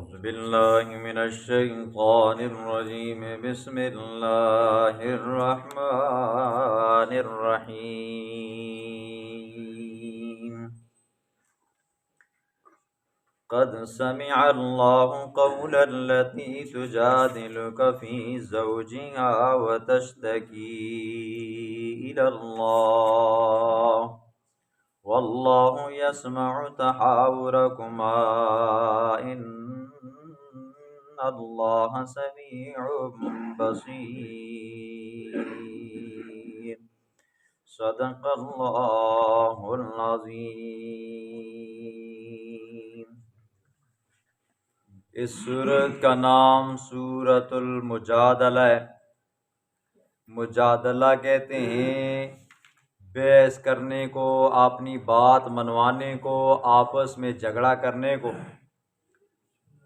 أعوذ بالله من الشيطان الرجيم بسم الله الرحمن الرحيم قد سمع الله قول التي تجادلك في زوجها وتشتكي إلى الله والله يسمع تحاوركما إن اللہ سمیع بصیر صدق اللہ العظیم۔ اس سورت کا نام سورۃ المجادلہ ہے۔ مجادلہ کہتے ہیں بحث کرنے کو، اپنی بات منوانے کو، آپس میں جھگڑا کرنے کو۔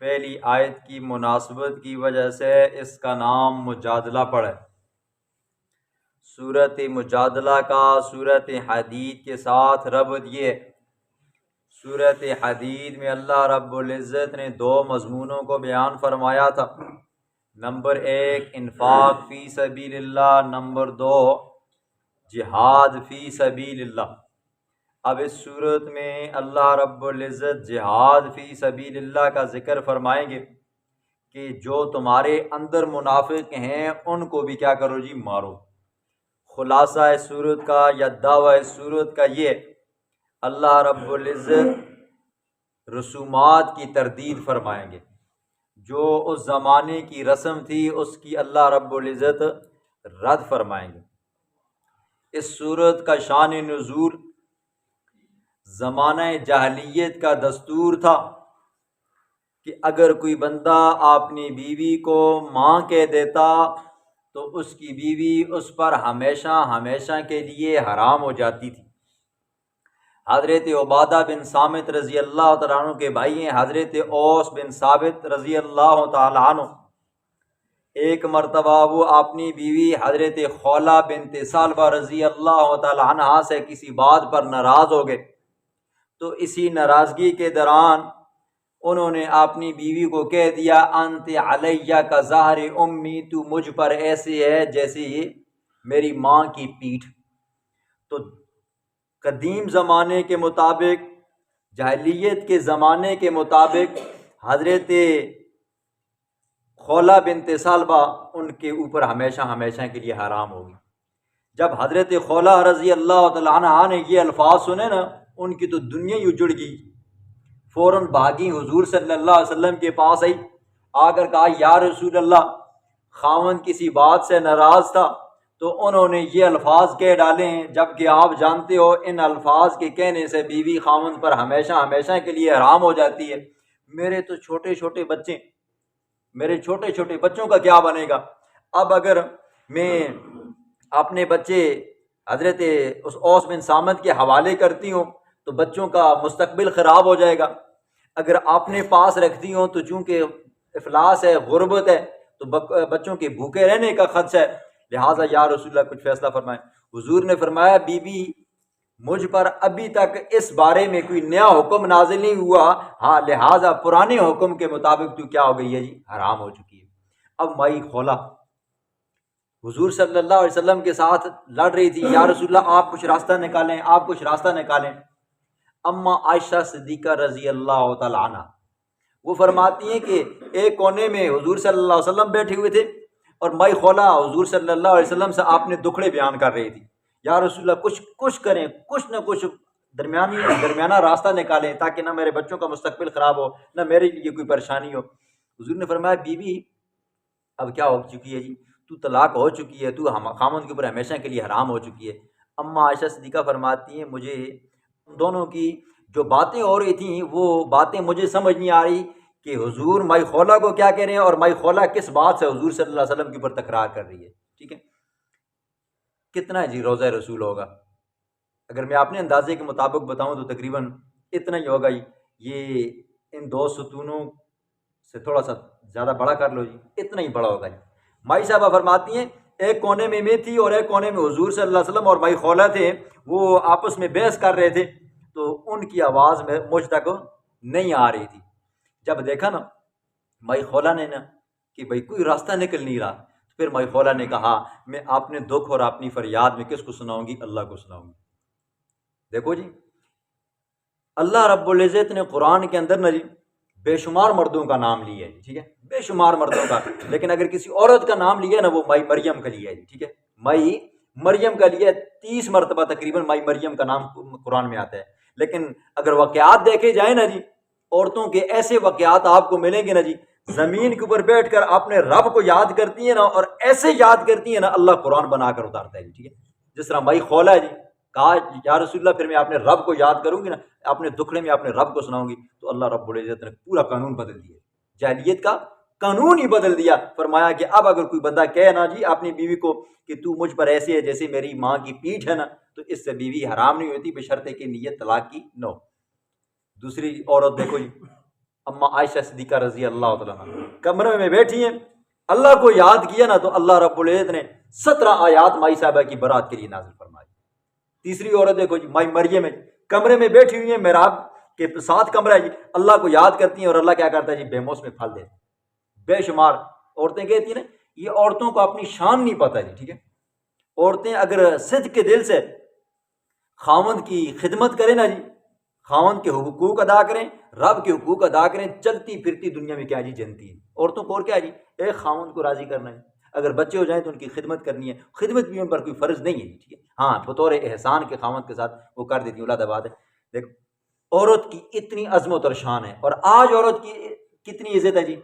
پہلی آیت کی مناسبت کی وجہ سے اس کا نام مجادلہ پڑا ہے۔ سورۃ مجادلہ کا سورۃ حدید کے ساتھ ربط یہ ہے۔ سورۃ حدید میں اللہ رب العزت نے دو مضمونوں کو بیان فرمایا تھا۔ نمبر 1 انفاق فی سبیل اللہ، نمبر 2 جہاد فی سبیل اللہ۔ اب اس صورت میں اللہ رب العزت جہاد فی سبیل اللہ کا ذکر فرمائیں گے کہ جو تمہارے اندر منافق ہیں ان کو بھی کیا کرو جی، مارو۔ خلاصہ اس صورت کا یا دعویٰ اس صورت کا یہ اللہ رب العزت رسومات کی تردید فرمائیں گے۔ جو اس زمانے کی رسم تھی اس کی اللہ رب العزت رد فرمائیں گے۔ اس صورت کا شان نزول زمانہ جاہلیت کا دستور تھا کہ اگر کوئی بندہ اپنی بیوی کو ماں کہہ دیتا تو اس کی بیوی اس پر ہمیشہ ہمیشہ کے لیے حرام ہو جاتی تھی۔ حضرت عبادہ بن صامت رضی اللہ تعالیٰ عنہ کے بھائی ہیں حضرت اوس بن ثابت رضی اللہ تعالیٰ عنہ، ایک مرتبہ وہ اپنی بیوی حضرت خولہ بنت ثعلبہ رضی اللہ تعالیٰ عنہ سے کسی بات پر ناراض ہو گئے، تو اسی ناراضگی کے دوران انہوں نے اپنی بیوی کو کہہ دیا انت علیہ کا ظہر امی، تو مجھ پر ایسے ہے جیسے یہ میری ماں کی پیٹھ۔ تو قدیم زمانے کے مطابق، جاہلیت کے زمانے کے مطابق حضرت خولہ بنت ثعلبہ ان کے اوپر ہمیشہ ہمیشہ کے لیے حرام ہوگی۔ جب حضرت خولہ رضی اللہ تعالیٰ عنہ نے یہ الفاظ سنے نا، ان کی تو دنیا ہی اجڑ گئی۔ فوراً بھاگی حضور صلی اللہ علیہ وسلم کے پاس آئی، آ کر کہا یا رسول اللہ، خاوند کسی بات سے ناراض تھا تو انہوں نے یہ الفاظ کہہ ڈالے ہیں، جبکہ آپ جانتے ہو ان الفاظ کے کہنے سے بیوی خاوند پر ہمیشہ ہمیشہ کے لیے حرام ہو جاتی ہے۔ میرے تو چھوٹے چھوٹے بچے، میرے چھوٹے چھوٹے بچوں کا کیا بنے گا؟ اب اگر میں اپنے بچے حضرت اس اوس بن صامت کے حوالے کرتی ہوں تو بچوں کا مستقبل خراب ہو جائے گا۔ اگر اپنے پاس رکھتی ہوں تو چونکہ افلاس ہے، غربت ہے، تو بچوں کے بھوکے رہنے کا خدشہ ہے، لہٰذا یا رسول اللہ کچھ فیصلہ فرمائیں۔ حضور نے فرمایا بی بی مجھ پر ابھی تک اس بارے میں کوئی نیا حکم نازل نہیں ہوا، ہاں لہٰذا پرانے حکم کے مطابق تو کیا ہو گئی ہے جی، حرام ہو چکی ہے۔ اب مائی خولہ حضور صلی اللہ علیہ وسلم کے ساتھ لڑ رہی تھی، یا رسول اللہ آپ کچھ راستہ نکالیں، آپ کچھ راستہ نکالیں۔ اما عائشہ صدیقہ رضی اللہ تعالیٰ عنہ وہ فرماتی ہیں کہ ایک کونے میں حضور صلی اللہ علیہ وسلم بیٹھے ہوئے تھے اور مائی خولہ حضور صلی اللہ علیہ وسلم سے اپنے دکھڑے بیان کر رہی تھی، یا رسول اللہ کچھ کریں، کچھ نہ کچھ درمیانہ راستہ نکالیں تاکہ نہ میرے بچوں کا مستقبل خراب ہو، نہ میرے لیے کوئی پریشانی ہو۔ حضور نے فرمایا بی بی اب کیا ہو چکی ہے جی، تو طلاق ہو چکی ہے، تو خامند کے اوپر ہمیشہ کے لیے حرام ہو چکی ہے۔ اما عائشہ صدیقہ فرماتی ہیں مجھے دونوں کی جو باتیں ہو رہی تھیں وہ باتیں مجھے سمجھ نہیں آ رہی کہ حضور مائی خولہ کو کیا کہہ رہے ہیں اور مائی خولہ کس بات سے حضور صلی اللہ علیہ وسلم کے اوپر تکرار کر رہی ہے۔ ٹھیک ہے، کتنا جی روضہ رسول ہوگا؟ اگر میں اپنے اندازے کے مطابق بتاؤں تو تقریباً اتنا ہی ہوگا ہی، یہ ان دو ستونوں سے تھوڑا سا زیادہ بڑا کر لو جی، اتنا ہی بڑا ہوگا جی۔ مائی صاحبہ فرماتی ہیں ایک کونے میں میں تھی اور ایک کونے میں حضور صلی اللہ علیہ وسلم اور مائی خولہ تھے، وہ آپس میں بحث کر رہے تھے تو ان کی آواز میں مجھ تک نہیں آ رہی تھی۔ جب دیکھا نا مائی خولا نے نا کہ بھائی کوئی راستہ نکل نہیں رہا، پھر مائی خولا نے کہا میں اپنے دکھ اور اپنی فریاد میں کس کو سناؤں گی؟ اللہ کو سناؤں گی۔ دیکھو جی، اللہ رب العزت نے قرآن کے اندر نا جی بے شمار مردوں کا نام لیا ہے، ٹھیک ہے، بے شمار مردوں کا، لیکن اگر کسی عورت کا نام لیا نا وہ مائی مریم کا لیا ہے، ٹھیک ہے، مائی مریم کا لیا 30 مرتبہ تقریباً مائی مریم کا نام قرآن میں آتا ہے۔ لیکن اگر واقعات دیکھے جائیں نا جی، عورتوں کے ایسے واقعات آپ کو ملیں گے نا جی، زمین کے اوپر بیٹھ کر اپنے رب کو یاد کرتی ہیں نا، اور ایسے یاد کرتی ہیں نا اللہ قرآن بنا کر اتارتا ہے، ٹھیک ہے۔ جس طرح مائی خولا ہے جی، کہا یا رسول اللہ پھر میں اپنے رب کو یاد کروں گی نا، اپنے دکھڑے میں اپنے رب کو سناؤں گی، تو اللہ رب العزت نے پورا قانون بدل دیا، جاہلیت کا قانون ہی بدل دیا۔ فرمایا کہ اب اگر کوئی بندہ کہے نا جی اپنی بیوی کو کہ تو مجھ پر ایسے ہے جیسے میری ماں کی پیٹھ ہے نا، تو اس سے بیوی حرام نہیں ہوتی بشرطے کہ نیت طلاق کی نہ ہو۔ دوسری عورت دیکھو جی، اما عائشہ صدیقہ رضی اللہ تعالیٰ عنہ کمرے میں بیٹھی ہیں، اللہ کو یاد کیا نا تو اللہ رب العزت نے 17 آیات مائی صاحبہ کی برات کے لیے نازل فرمائی۔ تیسری عورت دیکھو جی، مائی مریم ہے، کمرے میں بیٹھی ہوئی ہیں، محراب کے ساتھ کمرہ ہے جی، اللہ کو یاد کرتی ہیں اور اللہ کیا کرتا ہے جی بے موسم پھل دیتا ہے۔ بے شمار عورتیں کہتی ہیں نا، یہ عورتوں کو اپنی شان نہیں پتہ جی، ٹھیک ہے۔ عورتیں اگر صدق کے دل سے خاوند کی خدمت کریں نا جی، خاوند کے حقوق ادا کریں، رب کے حقوق ادا کریں، چلتی پھرتی دنیا میں کیا جی جنتی ہے۔ عورتوں کو اور کیا جی، ایک خاوند کو راضی کرنا ہے، اگر بچے ہو جائیں تو ان کی خدمت کرنی ہے، خدمت بھی ان پر کوئی فرض نہیں ہے، ٹھیک ہے، ہاں بطور احسان کے خاوند کے ساتھ وہ کر دیتی ہیں، اولاد آباد ہے۔ دیکھو عورت کی اتنی عظمت اور شان ہے، اور آج عورت کی کتنی عزت ہے جی،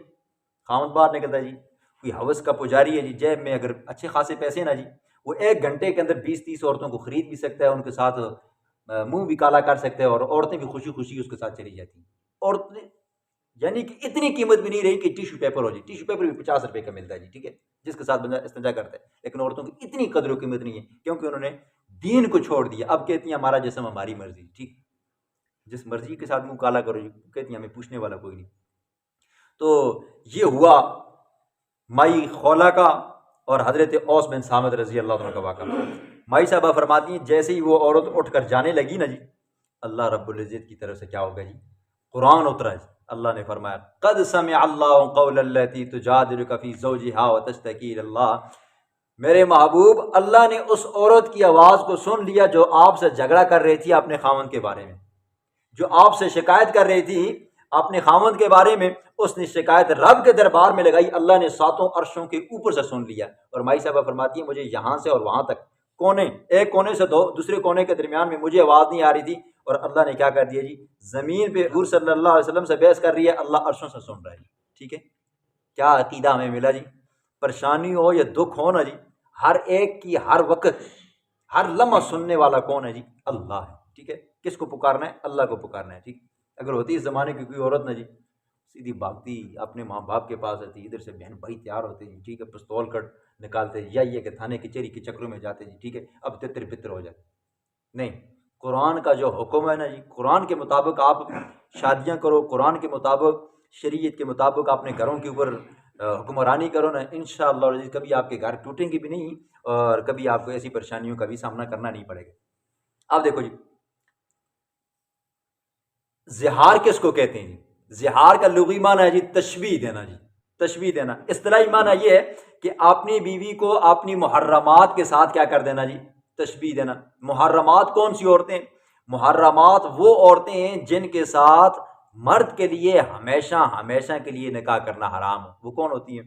خاوند باہر نکلتا ہے جی، کوئی ہوس کا پجاری ہے جی، جیب میں اگر اچھے خاصے پیسے نا جی، وہ 1 گھنٹے کے اندر 20-30 عورتوں کو خرید بھی سکتا ہے، ان کے ساتھ منہ بھی کالا کر سکتے ہیں، اور عورتیں بھی خوشی خوشی اس کے ساتھ چلی جاتی ہیں۔ عورتیں یعنی کہ اتنی قیمت بھی نہیں رہی کہ ٹیشو پیپر ہو جائے، ٹیشو پیپر بھی 50 روپے کا ملتا ہے جی، ٹھیک ہے، جس کے ساتھ بندہ استنجا کرتا ہے، لیکن عورتوں کی اتنی قدر و قیمت نہیں ہے، کیونکہ انہوں نے دین کو چھوڑ دیا۔ اب کہتی ہیں ہمارا جسم ہماری مرضی، ٹھیک، جس مرضی کے ساتھ منہ کالا کرو جی، کہتی ہیں ہمیں پوچھنے والا کوئی نہیں۔ تو یہ ہوا مائی خولا کا اور حضرت اوس بن صامت رضی اللہ عنہ کا واقعہ۔ مائی صاحبہ فرماتی ہیں جیسے ہی وہ عورت اٹھ کر جانے لگی نا جی، اللہ رب العزت کی طرف سے کیا ہوگا جی، قرآن اترا ہے۔ اللہ نے فرمایا قد سمع اللہ قول التی تجادلک فی زوجہا وتشتکی الی اللہ، میرے محبوب اللہ نے اس عورت کی آواز کو سن لیا جو آپ سے جھگڑا کر رہی تھی اپنے خاوند کے بارے میں، جو آپ سے شکایت کر رہی تھی اپنے خاوند کے بارے میں، اس نے شکایت رب کے دربار میں لگائی، اللہ نے 7 عرشوں کے اوپر سے سن لیا۔ اور مائی صاحبہ فرماتی ہے مجھے یہاں سے اور وہاں تک کونے، ایک کونے سے دوسرے کونے کے درمیان میں مجھے آواز نہیں آ رہی تھی، اور اللہ نے کیا کر دیا جی، زمین پہ حضور صلی اللہ علیہ وسلم سے بحث کر رہی ہے، اللہ عرشوں سے سن رہا ہے، ٹھیک ہے۔ کیا عقیدہ ہمیں ملا جی، پریشانی ہو یا دکھ ہو نا جی، ہر ایک کی ہر وقت ہر لمحہ سننے والا کون ہے جی، اللہ ہے، ٹھیک ہے۔ کس کو پکارنا ہے؟ اللہ کو پکارنا ہے، ٹھیک۔ اگر ہوتی اس زمانے کی کوئی عورت نا جی، سیدھی بھاگتی اپنے ماں باپ کے پاس رہتی، ادھر سے بہن بھائی تیار ہوتے جی، ٹھیک ہے، پستول کٹ نکالتے، یا یہ کہ تھانے کچہری کے چکروں میں جاتے جی، ٹھیک ہے، اب تتر بتر ہو جاتے۔ نہیں، قرآن کا جو حکم ہے نا جی، قرآن کے مطابق آپ شادیاں کرو، قرآن کے مطابق شریعت کے مطابق اپنے گھروں کے اوپر حکمرانی کرو نا، انشاءاللہ کبھی آپ کے گھر ٹوٹیں گے بھی نہیں، اور کبھی آپ کو ایسی پریشانیوں کا بھی سامنا کرنا نہیں پڑے گا۔ اب دیکھو جی، زہار کس کو کہتے ہیں جی؟ زہار کا لغوی معنی ہے جی تشبیہ دینا جی، تشبیہ دینا۔ اصطلاحی معنی یہ ہے کہ اپنی بیوی کو اپنی محرمات کے ساتھ کیا کر دینا جی، تشبیہ دینا۔ محرمات کون سی عورتیں؟ محرمات وہ عورتیں ہیں جن کے ساتھ مرد کے لیے ہمیشہ ہمیشہ کے لیے نکاح کرنا حرام ہو۔ وہ کون ہوتی ہیں؟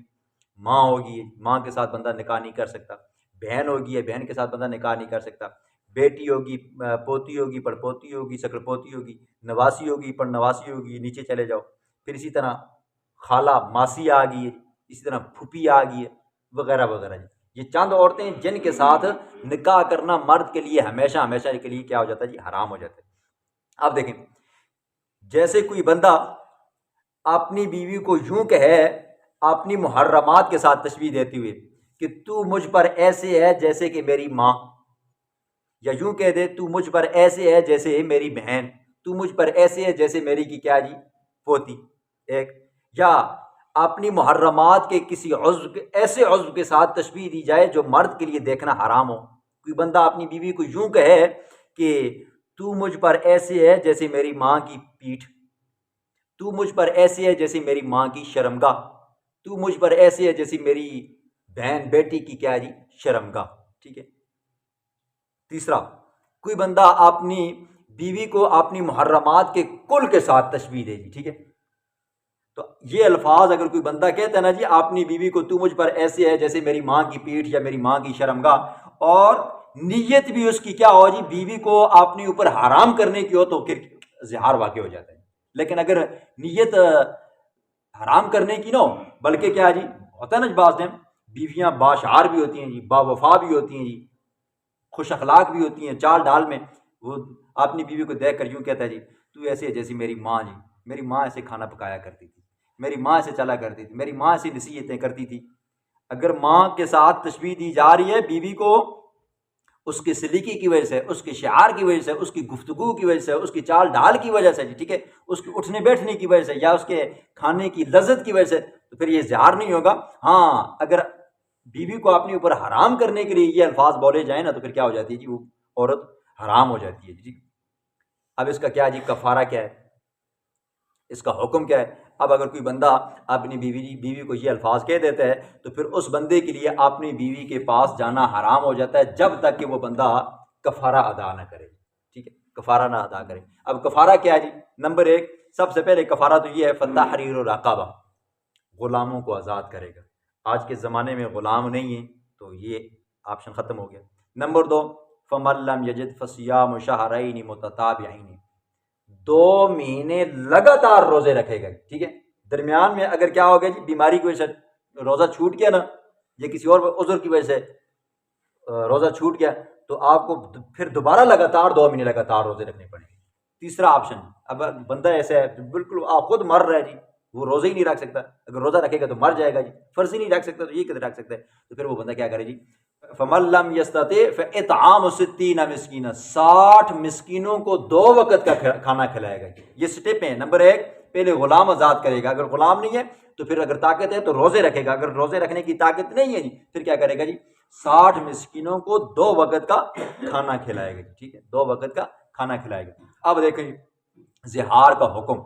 ماں ہوگی، ماں کے ساتھ بندہ نکاح نہیں کر سکتا، بہن ہوگی، بہن کے ساتھ بندہ نکاح نہیں کر سکتا، بیٹی ہوگی، پوتی ہوگی، پڑ پوتی ہوگی، سکر پوتی ہوگی، نواسی ہوگی، پڑ نواسی ہوگی، نیچے چلے جاؤ۔ پھر اسی طرح خالہ ماسی آ گئی ہے، اسی طرح پھوپھی آ گئی ہے، وغیرہ وغیرہ جی۔ یہ چند عورتیں جن کے ساتھ نکاح کرنا مرد کے لیے ہمیشہ ہمیشہ کے لیے کیا ہو جاتا ہے جی، حرام ہو جاتا ہے۔ اب دیکھیں، جیسے کوئی بندہ اپنی بیوی کو یوں کہے اپنی محرمات کے ساتھ تشبیہ دیتے ہوئے کہ تو مجھ پر ایسے ہے جیسے کہ میری ماں، یا یوں کہہ دے تو مجھ پر ایسے ہے جیسے میری بہن، تو مجھ پر ایسے ہے جیسے میری کی کیا جی، پوتی ایک، یا اپنی محرمات کے کسی عضو ایسے عضو کے ساتھ تشبیہ دی جائے جو مرد کے لیے دیکھنا حرام ہو۔ کوئی بندہ اپنی بیوی کو یوں کہے کہ تو مجھ پر ایسے ہے جیسے میری ماں کی پیٹھ، تو مجھ پر ایسی ہے جیسے میری ماں کی شرمگاہ، تو مجھ پر ایسی ہے جیسی میری بہن بیٹی کی کیا جی شرمگاہ، ٹھیک ہے۔ تیسرا، کوئی بندہ اپنی بیوی کو اپنی محرمات کے کل کے ساتھ تشبیہ دے گی، ٹھیک ہے۔ تو یہ الفاظ اگر کوئی بندہ کہتا ہے نا جی اپنی بیوی کو تو مجھ پر ایسے ہے جیسے میری ماں کی پیٹھ یا میری ماں کی شرمگاہ، اور نیت بھی اس کی کیا ہو جی بیوی کو اپنے اوپر حرام کرنے کی ہو، تو پھر زہار واقع ہو جاتا ہے۔ لیکن اگر نیت حرام کرنے کی نہ ہو، بلکہ کیا جی ہوتا ہے نا بعض ٹائم بیویاں باشعار بھی ہوتی ہیں جی، با وفا بھی ہوتی ہیں جی، خوش اخلاق بھی ہوتی ہیں، چال ڈال میں وہ اپنی بیوی کو دیکھ کر یوں کہتا ہے جی تو ایسے ہے جیسی میری ماں جی، میری ماں ایسے کھانا پکایا کرتی تھی، میری ماں ایسے چلا کرتی تھی، میری ماں ایسی نصیحتیں کرتی تھی۔ اگر ماں کے ساتھ تشبیہ دی جا رہی ہے بیوی کو اس کی سلیقی کی وجہ سے، اس کے شعار کی وجہ سے، اس کی گفتگو کی وجہ سے، اس کی چال ڈال کی وجہ سے جی، ٹھیک ہے، اس کے اٹھنے بیٹھنے کی وجہ سے یا اس کے کھانے کی لذت کی وجہ سے، تو پھر یہ زہار نہیں ہوگا۔ ہاں اگر بیوی کو اپنے اوپر حرام کرنے کے لیے یہ الفاظ بولے جائیں نا تو پھر کیا ہو جاتی ہے جی وہ عورت حرام ہو جاتی ہے جی۔ اب اس کا کیا جی کفارہ کیا ہے، اس کا حکم کیا ہے؟ اب اگر کوئی بندہ اپنی بیوی کو یہ الفاظ کہہ دیتا ہے تو پھر اس بندے کے لیے اپنی بیوی کے پاس جانا حرام ہو جاتا ہے جب تک کہ وہ بندہ کفارہ ادا نہ کرے، ٹھیک ہے، کفارہ نہ ادا کرے۔ اب کفارہ کیا ہے جی؟ نمبر ایک، سب سے پہلے کفارہ تو یہ ہے فتحریر الرقبہ، غلاموں کو آزاد کرے گا۔ آج کے زمانے میں غلام نہیں ہیں تو یہ آپشن ختم ہو گیا۔ نمبر دو، فَمَن لَّمْ يَجِدْ فَصِيَامُ شَهْرَيْنِ مُتَتَابِعَيْنِ، 2 مہینے لگاتار روزے رکھے گا، ٹھیک ہے۔ درمیان میں اگر کیا ہو گیا جی بیماری کی وجہ سے روزہ چھوٹ گیا نا، یا کسی اور عذر کی وجہ سے روزہ چھوٹ گیا تو آپ کو پھر دوبارہ لگاتار 2 مہینے لگاتار روزے رکھنے پڑیں گے۔ تیسرا آپشن، اب بندہ ایسا ہے بالکل آپ خود مر رہا ہے جی، وہ روزہ ہی نہیں رکھ سکتا، اگر روزہ رکھے گا تو مر جائے گا جی، فرض ہی نہیں رکھ سکتا تو یہ کدھر رکھ سکتا ہے؟ تو پھر وہ بندہ کیا کرے جی، فَمَن لَّمْ يَسْتَطِعْ فَإِطْعَامُ 60 مسکینہ، 60 مسکینوں کو 2 وقت کا کھانا کھلائے گا جی۔ یہ سٹیپ ہیں۔ نمبر ایک، پہلے غلام آزاد کرے گا، اگر غلام نہیں ہے تو پھر اگر طاقت ہے تو روزے رکھے گا، اگر روزے رکھنے کی طاقت نہیں ہے جی پھر کیا کرے گا جی 60 مسکینوں کو 2 وقت کا کھانا کھلائے گا، ٹھیک ہے، 2 وقت کا کھانا کھلائے گا۔ اب دیکھیں زہار کا حکم،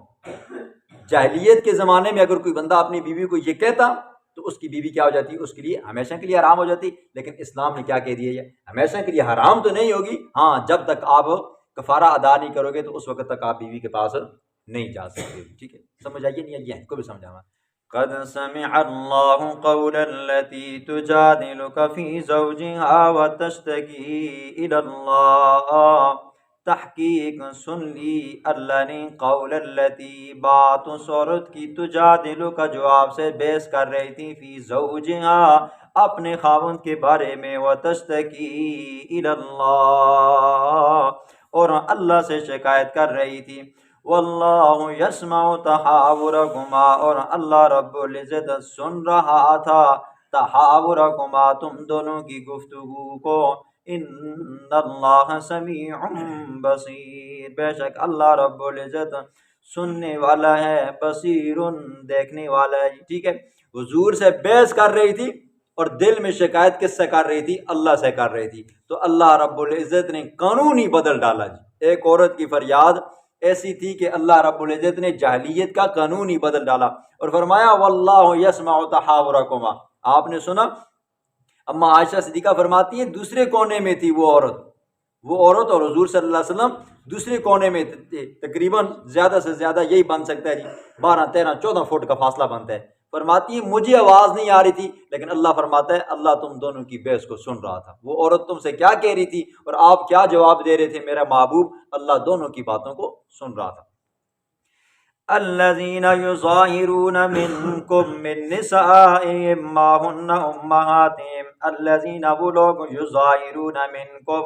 جاہلیت کے زمانے میں اگر کوئی بندہ اپنی بیوی کو یہ کہتا تو اس کی بیوی کیا ہو جاتی، اس کے لیے ہمیشہ کے لیے حرام ہو جاتی۔ لیکن اسلام نے کیا کہہ دیا، یہ ہمیشہ کے لیے حرام تو نہیں ہوگی، ہاں جب تک آپ کفارہ ادا نہیں کرو گے تو اس وقت تک آپ بیوی کے پاس نہیں جا سکتے، ٹھیک ہے۔ سمجھ آئیے نہیں آئیے، کو بھی سمجھانا۔ قد سمع اللہ قول التي تجادلك في زوجها وتشتكي الى اللہ، تحقیق سن لی اللہ نے قول التی بات اس عورت کی تجادلو کا جو آپ سے بحث کر رہی تھی فی زوجہا اپنے خاوند کے بارے میں، وتشتکی الی اللہ اور اللہ سے شکایت کر رہی تھی، واللہ یسمع تحاورکما اور اللہ رب العزت سن رہا تھا تحاورکما تم دونوں کی گفتگو کو، ان اللہ سمیع بصیر بے شک اللہ رب العزت سننے والا ہے، بصیر دیکھنے والا ہے، ٹھیک ہے۔ حضور سے بحث کر رہی تھی اور دل میں شکایت کس سے کر رہی تھی، اللہ سے کر رہی تھی، تو اللہ رب العزت نے قانون ہی بدل ڈالا جی۔ ایک عورت کی فریاد ایسی تھی کہ اللہ رب العزت نے جاہلیت کا قانون ہی بدل ڈالا اور فرمایا واللہ یسمع تحاورکما۔ آپ نے سنا، اما عائشہ صدیقہ فرماتی ہیں دوسرے کونے میں تھی وہ عورت اور حضور صلی اللہ علیہ وسلم دوسرے کونے میں تھے، تقریباً زیادہ سے زیادہ یہی بن سکتا ہے جی 12 13 14 فٹ کا فاصلہ بنتا ہے۔ فرماتی ہے مجھے آواز نہیں آ رہی تھی لیکن اللہ فرماتا ہے اللہ تم دونوں کی بحث کو سن رہا تھا، وہ عورت تم سے کیا کہہ رہی تھی اور آپ کیا جواب دے رہے تھے میرا محبوب، اللہ دونوں کی باتوں کو سن رہا تھا۔ الذین یظاہرون منکم من نسائہم ما ہن امہاتہم، الذین وہ لوگ یظاہرون منکم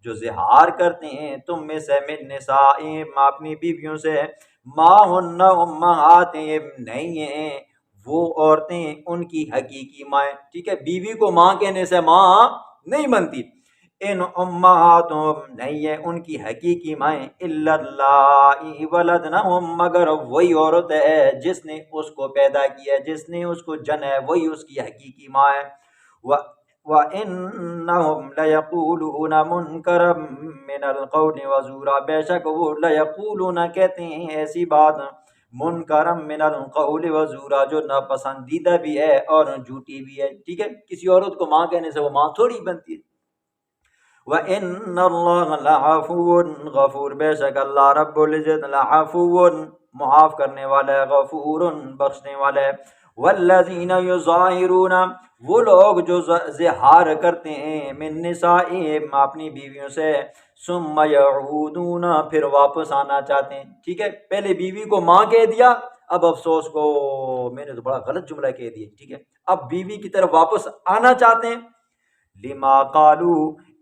جو اظہار کرتے ہیں تم میں سے، من نسائہم اپنی بیویوں سے، ما ہن امہاتہم نہیں ہیں وہ عورتیں ان کی حقیقی مائیں، ٹھیک ہے، بیوی کو ماں کہنے سے ماں نہیں بنتی، ان امہاتہم نہیں ہے ان کی حقیقی مائیں، الا اللہ ولدنہم مگر وہی عورت ہے جس نے اس کو پیدا کیا ہے، جس نے اس کو جنا ہے، وہی اس کی حقیقی ماں ہے۔ وَإِنَّهُمْ لَيَقُولُونَ مُنْكَرًا مِنَ الْقَوْلِ وَزُورًا، بے شک وہ لَيَقُولُونَ کہتے ہیں ایسی بات منکرم من القول وزورا، جو ناپسندیدہ بھی ہے اور جھوٹی بھی ہے، ٹھیک ہے، کسی عورت کو ماں کہنے سے وہ ماں تھوڑی بنتی ہے۔ وَإِنَّ اللَّهَ لَعَفُوٌّ غَفُورٌ، بے شک اللہ رب العزت لعفو معاف کرنے والا ہے، غفور بخشنے والا ہے۔ والذین یظاہرون، وہ لوگ جو زہار کرتے ہیں، من نسائہم اپنی بیویوں سے، ثم یعودون پھر واپس آنا چاہتے ہیں، ٹھیک ہے، پہلے بیوی کو ماں کہہ دیا، اب افسوس کو میں نے تو بڑا غلط جملہ کہہ دیا، ٹھیک ہے، اب بیوی کی طرف واپس آنا چاہتے ہیں، لما قالو،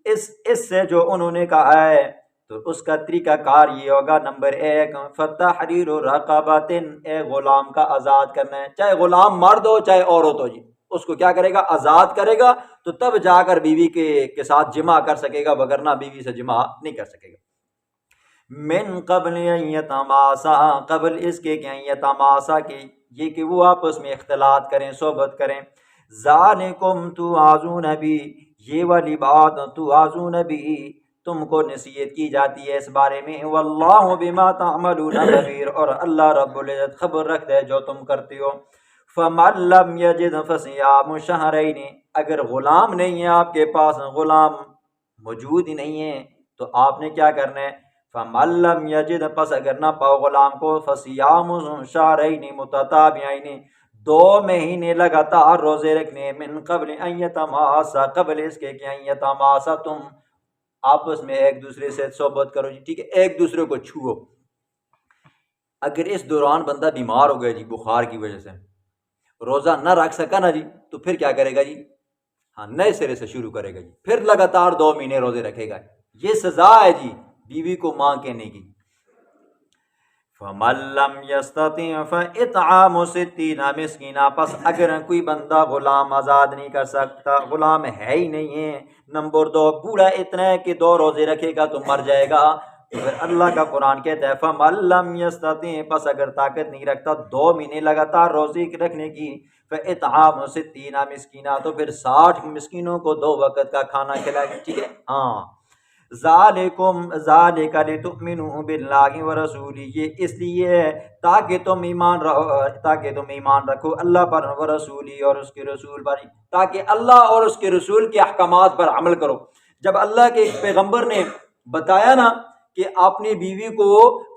اس سے جو انہوں نے کہا ہے، تو اس کا طریقہ کار یہ ہوگا، نمبر 1 فتحریر رقبۃ، ایک غلام کا آزاد کرنا ہے، چاہے غلام مرد ہو چاہے عورت ہو جی، اس کو کیا کرے گا، آزاد کرے گا، تو تب جا کر بیوی کے ساتھ جمع کر سکے گا، وگرنہ بیوی سے جمع نہیں کر سکے گا۔ من قبل ان یتماسا، قبل اس کے کہ ان یتماسا کی، یہ کہ وہ آپس میں اختلاط کریں، صحبت کریں۔ ذالکم توعظون بھی، یہ والی بات توعظون بھی، تم کو نصیحت کی جاتی ہے اس بارے میں، واللہ بما تعملون خبیر، اور اللہ رب العزت خبر رکھتا ہے جو تم کرتے ہو۔ فمن لم یجد فصیام شہرین، اگر غلام نہیں ہے آپ کے پاس، غلام موجود ہی نہیں ہے، تو آپ نے کیا کرنا ہے، فمن لم یجد، پس اگر نہ پاؤ غلام کو، فصیام شہرین متتابعین، 2 مہینے لگاتار روزے رکھنے، من قبل ان یتماسا، قبل اس کے کہ ان یتماسا، تم آپس میں ایک دوسرے سے صحبت کرو جی، ٹھیک ہے، ایک دوسرے کو چھو۔ اگر اس دوران بندہ بیمار ہو گیا جی، بخار کی وجہ سے روزہ نہ رکھ سکا نا جی، تو پھر کیا کرے گا جی، ہاں نئے سرے سے شروع کرے گا جی، پھر لگاتار 2 مہینے روزے رکھے گا، یہ سزا ہے جی بیوی کو ماں کہنے کی۔ فَمَن لَّمْ يَسْتَطِعْ فَإِطْعَامُ 60 مسکینہ، پس اگر کوئی بندہ غلام آزاد نہیں کر سکتا، غلام ہے ہی نہیں ہے، نمبر 2 بوڑھا اتنا ہے کہ 2 روزے رکھے گا تو مر جائے گا، تو پھر اللہ کا قرآن کہتا ہے فَمَن لَّمْ يَسْتَطِعْ، پس اگر طاقت نہیں رکھتا 2 مہینے لگاتار روزے رکھنے کی، فَإِطْعَامُ 60 مسکینہ، تو پھر 60 مسکینوں کو 2 وقت کا کھانا کھلائے، ٹھیک ہے، ہاں۔ ذالک لتؤمنوا باللہ ورسولہ، یہ اس لیے ہے تاکہ تم ایمان رکھو اللہ پر، ورسولہ، اور اس کے رسول پر، تاکہ اللہ اور اس کے رسول کے احکامات پر عمل کرو۔ جب اللہ کے ایک پیغمبر نے بتایا نا کہ اپنی بیوی کو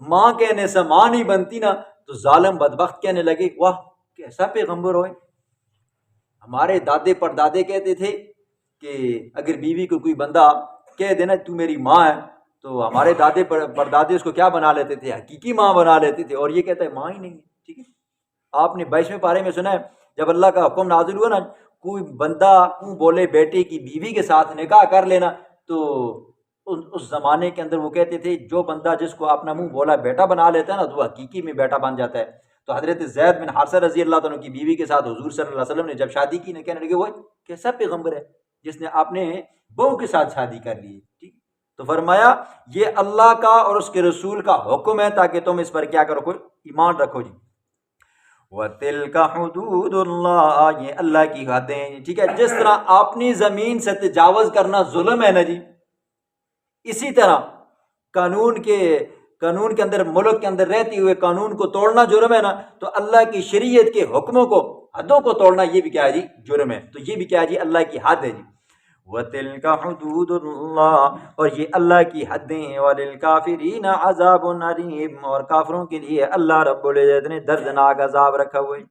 ماں کہنے سے ماں نہیں بنتی نا، تو ظالم بدبخت کہنے لگے واہ کیسا پیغمبر ہوئے۔ ہمارے دادے پردادے کہتے تھے کہ اگر بیوی کو کوئی بندہ کہہ دینا تو میری ماں ہے، تو ہمارے دادے پردادے اس کو کیا بنا لیتے تھے، حقیقی ماں بنا لیتے تھے، اور یہ کہتا ہے ماں ہی نہیں ہے، ٹھیک ہے۔ آپ نے 22ویں پارے میں سنا ہے جب اللہ کا حکم نازل ہوا نا، کوئی بندہ بولے بیٹے کی بیوی کے ساتھ نکاح کر لینا، تو اس زمانے کے اندر وہ کہتے تھے جو بندہ جس کو اپنا منہ بولا بیٹا بنا لیتا ہے نا، تو وہ حقیقی میں بیٹا بن جاتا ہے۔ تو حضرت زید بن حارثہ رضی اللہ عنہ کی بیوی کے ساتھ حضور صلی اللہ علیہ وسلم نے جب شادی کی نا، کہنے لگے وہ کیسا پیغمبر ہے جس نے اپنے بہو کے ساتھ شادی کر لی، ٹھیک۔ تو فرمایا یہ اللہ کا اور اس کے رسول کا حکم ہے تاکہ تم اس پر کیا کرو، ایمان رکھو جی۔ وَتِلْكَ حُدُودُ اللَّهِ، یہ اللہ کی حدیں، ٹھیک ہے۔ جس طرح اپنی زمین سے تجاوز کرنا ظلم ہے نا جی، اسی طرح قانون کے اندر، ملک کے اندر رہتے ہوئے قانون کو توڑنا جرم ہے نا، تو اللہ کی شریعت کے حکموں کو، حدوں کو توڑنا یہ بھی کیا ہے جی، جرم ہے۔ تو یہ بھی کیا ہے جی، اللہ کی حد ہے جی۔ وَتِلْكَ حُدُودُ اللَّهِ، اور یہ اللہ کی حدیں ہیں، وَلِلْكَافِرِينَ عَذَابٌ أَلِيمٌ، اور کافروں کے لیے اللہ رب العزت نے دردناک عذاب رکھا ہوا ہے۔